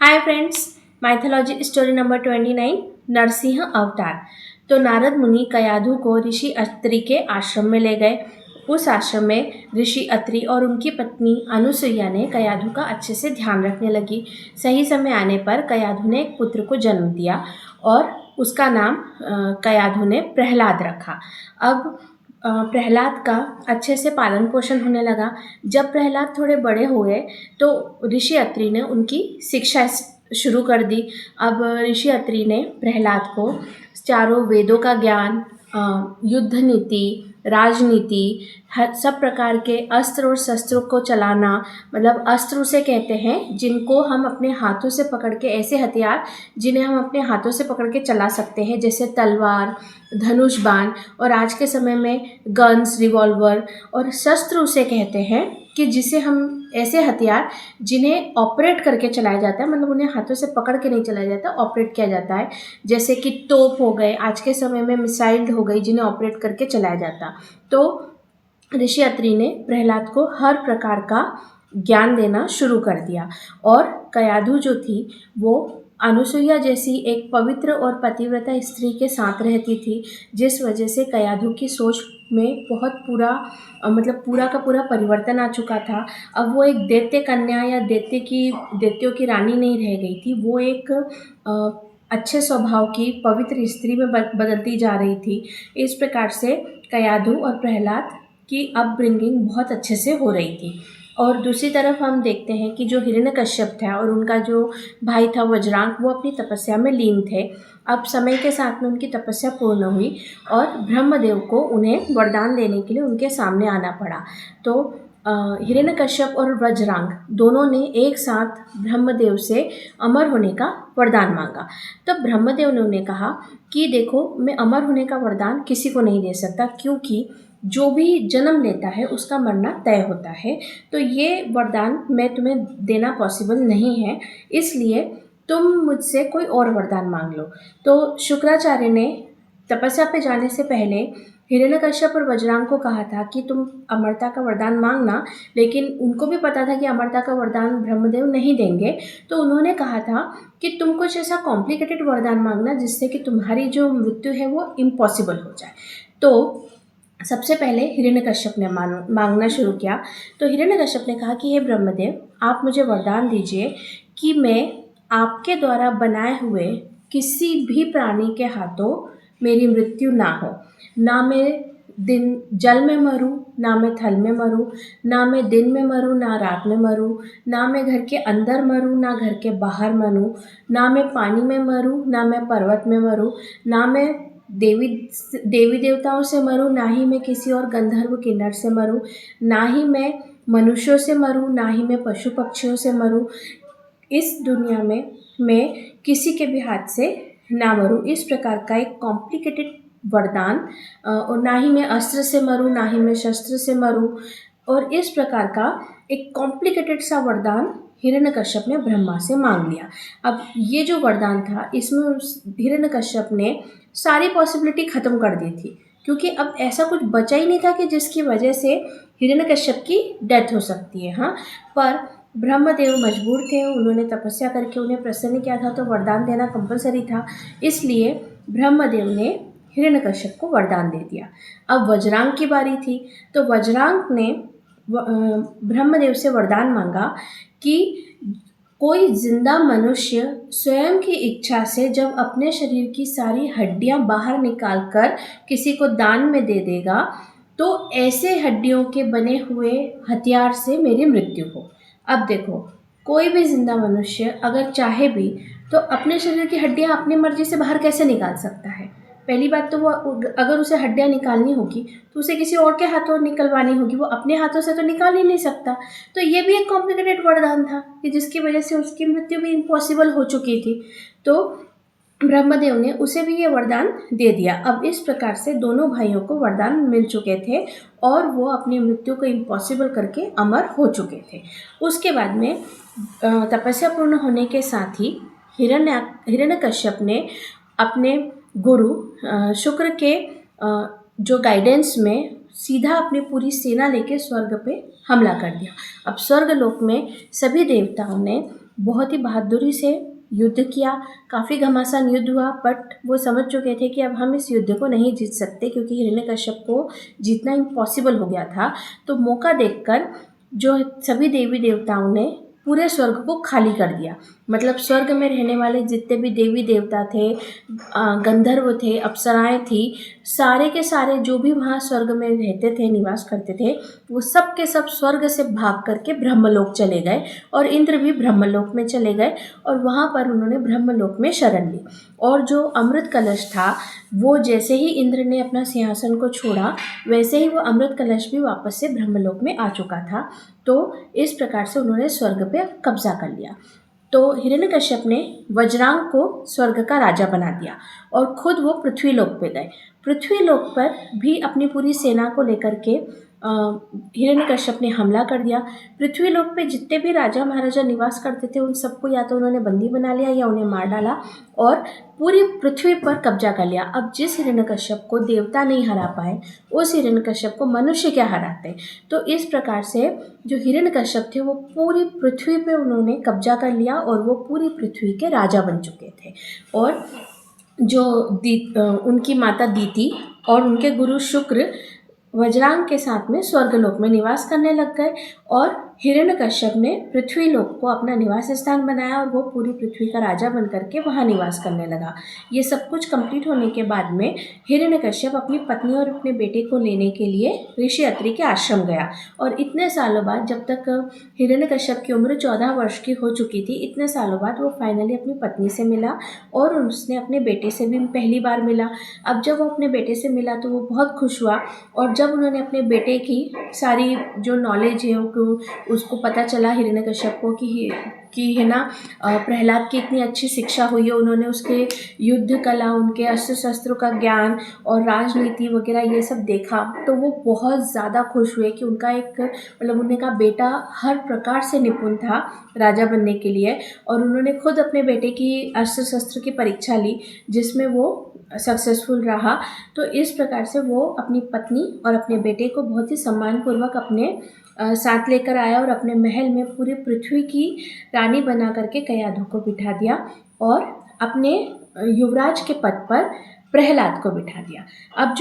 हाय friends, mythology story number 29 Narasimha अवतार। तो नारद मुनि कयाधु को ऋषि अत्रि के आश्रम में ले गए। उस आश्रम में ऋषि अत्रि और उनकी पत्नी अनुसुईया ने कयाधु का अच्छे से ध्यान रखने लगी। सही समय आने पर कयाधु ने एक पुत्र को जन्म दिया और उसका नाम कयाधु ने प्रहलाद रखा। अब प्रहलाद का अच्छे से पालन पोषण होने लगा। जब प्रहलाद थोड़े बड़े हुए तो ऋषि अत्रि ने उनकी शिक्षा शुरू कर दी। अब ऋषि अत्रि ने प्रहलाद को चारों वेदों का ज्ञान, युद्ध नीति, राजनीति, सब प्रकार के अस्त्र और शस्त्रों को चलाना, मतलब अस्त्र उसे कहते हैं जिनको हम अपने हाथों से पकड़ के, ऐसे हथियार जिन्हें हम अपने हाथों से पकड़ के चला सकते हैं, जैसे तलवार, धनुष बाण, और आज के समय में गन्स, रिवॉल्वर। और शस्त्र उसे कहते हैं कि जिसे हम, ऐसे हथियार जिन्हें ऑपरेट करके चलाया जाता है, मतलब उन्हें हाथों से पकड़ के नहीं चलाया जाता, ऑपरेट किया जाता है। जैसे कि तोप हो गए, आज के समय में मिसाइल हो गई जिन्हें ऑपरेट करके चलाया जाता। तो ऋषि अत्रि ने प्रहलाद को हर प्रकार का ज्ञान देना शुरू कर दिया। और कयाधु जो थी वो अनुसुईया जैसी एक पवित्र और पतिव्रता स्त्री के साथ रहती थी, जिस वजह से कयाधु की सोच में बहुत मतलब पूरा का पूरा परिवर्तन आ चुका था। अब वो एक दैत्य कन्या या दैत्यों की रानी नहीं रह गई थी, वो एक अच्छे स्वभाव की पवित्र स्त्री में बदलती जा रही थी। इस प्रकार से कयाधु और प्रहलाद की अपब्रिंगिंग बहुत अच्छे से हो रही थी। और दूसरी तरफ हम देखते हैं कि जो हिरण्यकश्यप था और उनका जो भाई था वज्रांक, वो अपनी तपस्या में लीन थे। अब समय के साथ में उनकी तपस्या पूर्ण हुई और ब्रह्मदेव को उन्हें वरदान देने के लिए उनके सामने आना पड़ा। तो हिरण्यकश्यप और वज्रांक दोनों ने एक साथ ब्रह्मदेव से अमर होने का वरदान मांगा। तब ब्रह्मदेव ने उन्हें कहा कि देखो, मैं अमर होने का वरदान किसी को नहीं दे सकता, क्योंकि जो भी जन्म लेता है उसका मरना तय होता है। तो ये वरदान मैं तुम्हें देना पॉसिबल नहीं है, इसलिए तुम मुझसे कोई और वरदान मांग लो। तो शुक्राचार्य ने तपस्या पे जाने से पहले हिरण्यकश्यप और वज्रांक को कहा था कि तुम अमरता का वरदान मांगना, लेकिन उनको भी पता था कि अमरता का वरदान ब्रह्मदेव नहीं देंगे। तो उन्होंने कहा था कि तुम कुछ ऐसा कॉम्प्लिकेटेड वरदान मांगना जिससे कि तुम्हारी जो मृत्यु है वो इम्पॉसिबल हो जाए। तो सबसे पहले हिरण्यकश्यप ने मांगना शुरू किया। तो हिरण्यकश्यप ने कहा कि हे ब्रह्मदेव, आप मुझे वरदान दीजिए कि मैं आपके द्वारा बनाए हुए किसी भी प्राणी के हाथों मेरी मृत्यु ना हो। ना मैं जल में मरूं, ना मैं थल में मरूं, ना मैं दिन में मरूं, ना रात में मरूं, ना मैं घर के अंदर मरूं, ना घर के बाहर मरूं, ना मैं पानी में मरूं, ना मैं पर्वत में मरूं, ना मैं देवी देवताओं से मरूं, ना ही मैं किसी और गंधर्व किन्नर से मरूं, ना ही मैं मनुष्यों से मरूं, ना ही मैं पशु पक्षियों से मरूं। इस दुनिया में मैं किसी के भी हाथ से ना मरूं। इस प्रकार का एक कॉम्प्लिकेटेड वरदान, और ना ही मैं अस्त्र से मरूं, ना ही मैं शस्त्र से मरूं, और इस प्रकार का एक कॉम्प्लिकेटेड सा वरदान हिरण्यकश्यप ने ब्रह्मा से मांग लिया। अब ये जो वरदान था, इसमें हिरण्यकश्यप ने सारी पॉसिबिलिटी ख़त्म कर दी थी, क्योंकि अब ऐसा कुछ बचा ही नहीं था कि जिसकी वजह से हिरण्यकश्यप की डेथ हो सकती है। हाँ, पर ब्रह्मदेव मजबूर थे, उन्होंने तपस्या करके उन्हें प्रसन्न किया था, तो वरदान देना कंपलसरी था। इसलिए ब्रह्मदेव ने हिरण्यकश्यप को वरदान दे दिया। अब वज्रांक की बारी थी। तो वज्रांक ने ब्रह्मदेव से वरदान मांगा कि कोई जिंदा मनुष्य स्वयं की इच्छा से जब अपने शरीर की सारी हड्डियां बाहर निकालकर किसी को दान में दे देगा, तो ऐसे हड्डियों के बने हुए हथियार से मेरी मृत्यु हो। अब देखो, कोई भी जिंदा मनुष्य अगर चाहे भी तो अपने शरीर की हड्डियां अपनी मर्जी से बाहर कैसे निकाल सकता है? पहली बात तो वो, अगर उसे हड्डियां निकालनी होगी तो उसे किसी और के हाथों निकलवानी होगी, वो अपने हाथों से तो निकाल ही नहीं सकता। तो ये भी एक कॉम्प्लिकेटेड वरदान था कि जिसकी वजह से उसकी मृत्यु भी इम्पॉसिबल हो चुकी थी। तो ब्रह्मदेव ने उसे भी ये वरदान दे दिया। अब इस प्रकार से दोनों भाइयों को वरदान मिल चुके थे और वो अपनी मृत्यु को इम्पॉसिबल करके अमर हो चुके थे। उसके बाद में तपस्या पूर्ण होने के साथ ही हिरण्यकश्यप ने अपने गुरु शुक्र के जो गाइडेंस में सीधा अपनी पूरी सेना लेके स्वर्ग पे हमला कर दिया। अब स्वर्ग लोक में सभी देवताओं ने बहुत ही बहादुरी से युद्ध किया। काफ़ी घमासान युद्ध हुआ, बट वो समझ चुके थे कि अब हम इस युद्ध को नहीं जीत सकते, क्योंकि हिरण्यकश्यप को जीतना इम्पॉसिबल हो गया था। तो मौका देखकर जो सभी देवी देवताओं ने पूरे स्वर्ग को खाली कर दिया। मतलब स्वर्ग में रहने वाले जितने भी देवी देवता थे, गंधर्व थे, अप्सराएं थी, सारे के सारे जो भी वहाँ स्वर्ग में रहते थे, निवास करते थे, वो सब के सब स्वर्ग से भाग करके ब्रह्मलोक चले गए। और इंद्र भी ब्रह्मलोक में चले गए और वहाँ पर उन्होंने ब्रह्मलोक में शरण ली। और जो अमृत कलश था, वो जैसे ही इंद्र ने अपना सिंहासन को छोड़ा, वैसे ही वो अमृत कलश भी वापस से ब्रह्मलोक में आ चुका था। तो इस प्रकार से उन्होंने स्वर्ग पे कब्जा कर लिया। तो हिरण्यकश्यप ने वज्रांग को स्वर्ग का राजा बना दिया और खुद वो पृथ्वीलोक पे गए। पृथ्वीलोक पर भी अपनी पूरी सेना को लेकर के हिरण्यकश्यप ने हमला कर दिया। पृथ्वीलोक पे जितने भी राजा महाराजा निवास करते थे, उन सबको या तो उन्होंने बंदी बना लिया या उन्हें मार डाला और पूरी पृथ्वी पर कब्जा कर लिया। अब जिस हिरण्यकश्यप को देवता नहीं हरा पाए, उस हिरण्यकश्यप को मनुष्य क्या हराते। तो इस प्रकार से जो हिरण्यकश्यप थे, वो पूरी पृथ्वी पे उन्होंने कब्जा कर लिया और वो पूरी पृथ्वी के राजा बन चुके थे। और जो उनकी माता दीति और उनके गुरु शुक्र वज्रांग के साथ में स्वर्गलोक में निवास करने लग गए और हिरण्यकश्यप ने पृथ्वीलोक को अपना निवास स्थान बनाया और वो पूरी पृथ्वी का राजा बन करके वहाँ निवास करने लगा। ये सब कुछ कंप्लीट होने के बाद में हिरण्यकश्यप अपनी पत्नी और अपने बेटे को लेने के लिए ऋषि अत्रि के आश्रम गया। और इतने सालों बाद, जब तक हिरण्यकश्यप की उम्र 14 वर्ष की हो चुकी थी, इतने सालों बाद वो फाइनली अपनी पत्नी से मिला और उसने अपने बेटे से भी पहली बार मिला। अब जब वो अपने बेटे से मिला तो वो बहुत खुश हुआ और जब उन्होंने अपने बेटे की सारी जो नॉलेज है उसको पता चला हिरण्यकश्यप को कि है ना, प्रहलाद की इतनी अच्छी शिक्षा हुई है, उन्होंने उसके युद्ध कला, उनके अस्त्र शस्त्रों का ज्ञान और राजनीति वगैरह ये सब देखा, तो वो बहुत ज़्यादा खुश हुए कि उनका एक मतलब उनका बेटा हर प्रकार से निपुण था राजा बनने के लिए। और उन्होंने खुद अपने बेटे की अस्त्र शस्त्र की परीक्षा ली, जिसमें वो सक्सेसफुल रहा। तो इस प्रकार से वो अपनी पत्नी और अपने बेटे को बहुत ही सम्मानपूर्वक अपने साथ लेकर आया और अपने महल में पूरी पृथ्वी की रानी बना करके कयाधु को बिठा दिया और अपने युवराज के पद पर प्रहलाद को बिठा दिया। अब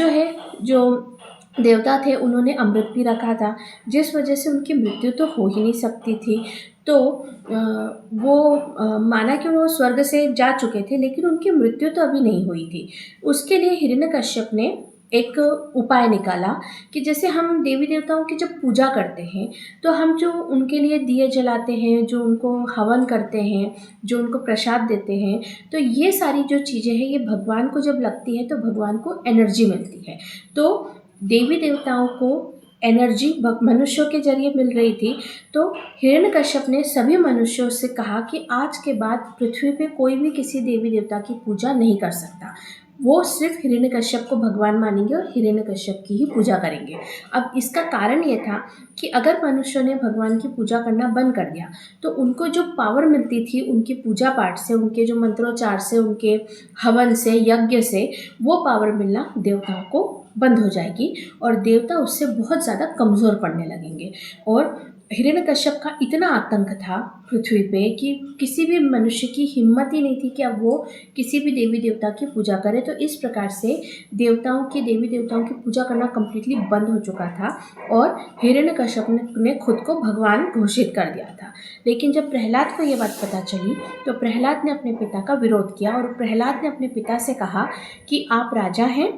जो देवता थे, उन्होंने अमृत भी रखा था, जिस वजह से उनकी मृत्यु तो हो ही नहीं सकती थी। तो वो माना कि वो स्वर्ग से जा चुके थे, लेकिन उनकी मृत्यु तो अभी नहीं हुई थी। उसके लिए हिरण्यकश्यप ने एक उपाय निकाला कि जैसे हम देवी देवताओं की जब पूजा करते हैं, तो हम जो उनके लिए दिए जलाते हैं, जो उनको हवन करते हैं, जो उनको प्रसाद देते हैं, तो ये सारी जो चीज़ें हैं, ये भगवान को जब लगती है तो भगवान को एनर्जी मिलती है। तो देवी देवताओं को एनर्जी मनुष्यों के जरिए मिल रही थी। तो हिरण्यकश्यप ने सभी मनुष्यों से कहा कि आज के बाद पृथ्वी पे कोई भी किसी देवी देवता की पूजा नहीं कर सकता। वो सिर्फ हिरण्यकश्यप को भगवान मानेंगे और हिरण्यकश्यप की ही पूजा करेंगे। अब इसका कारण ये था कि अगर मनुष्यों ने भगवान की पूजा करना बंद कर दिया, तो उनको जो पावर मिलती थी उनकी पूजा पाठ से, उनके जो मंत्रोच्चार से, उनके हवन से, यज्ञ से, वो पावर मिलना देवताओं को बंद हो जाएगी और देवता उससे बहुत ज़्यादा कमज़ोर पड़ने लगेंगे। और हिरण्यकश्यप का इतना आतंक था पृथ्वी पे कि किसी भी मनुष्य की हिम्मत ही नहीं थी कि अब वो किसी भी देवी देवता की पूजा करे। तो इस प्रकार से देवी देवताओं की पूजा करना कम्प्लीटली बंद हो चुका था और हिरण्यकश्यप ने खुद को भगवान घोषित कर दिया था। लेकिन जब प्रहलाद को ये बात पता चली, तो प्रहलाद ने अपने पिता का विरोध किया और प्रहलाद ने अपने पिता से कहा कि आप राजा हैं,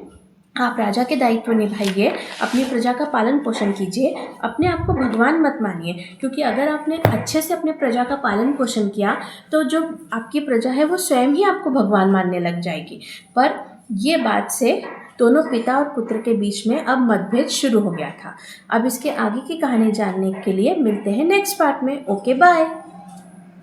आप राजा के दायित्व निभाइए, अपनी प्रजा का पालन पोषण कीजिए, अपने आप को भगवान मत मानिए, क्योंकि अगर आपने अच्छे से अपने प्रजा का पालन पोषण किया तो जो आपकी प्रजा है वो स्वयं ही आपको भगवान मानने लग जाएगी। पर ये बात से दोनों पिता और पुत्र के बीच में अब मतभेद शुरू हो गया था। अब इसके आगे की कहानी जानने के लिए मिलते हैं नेक्स्ट पार्ट में। Okay, bye.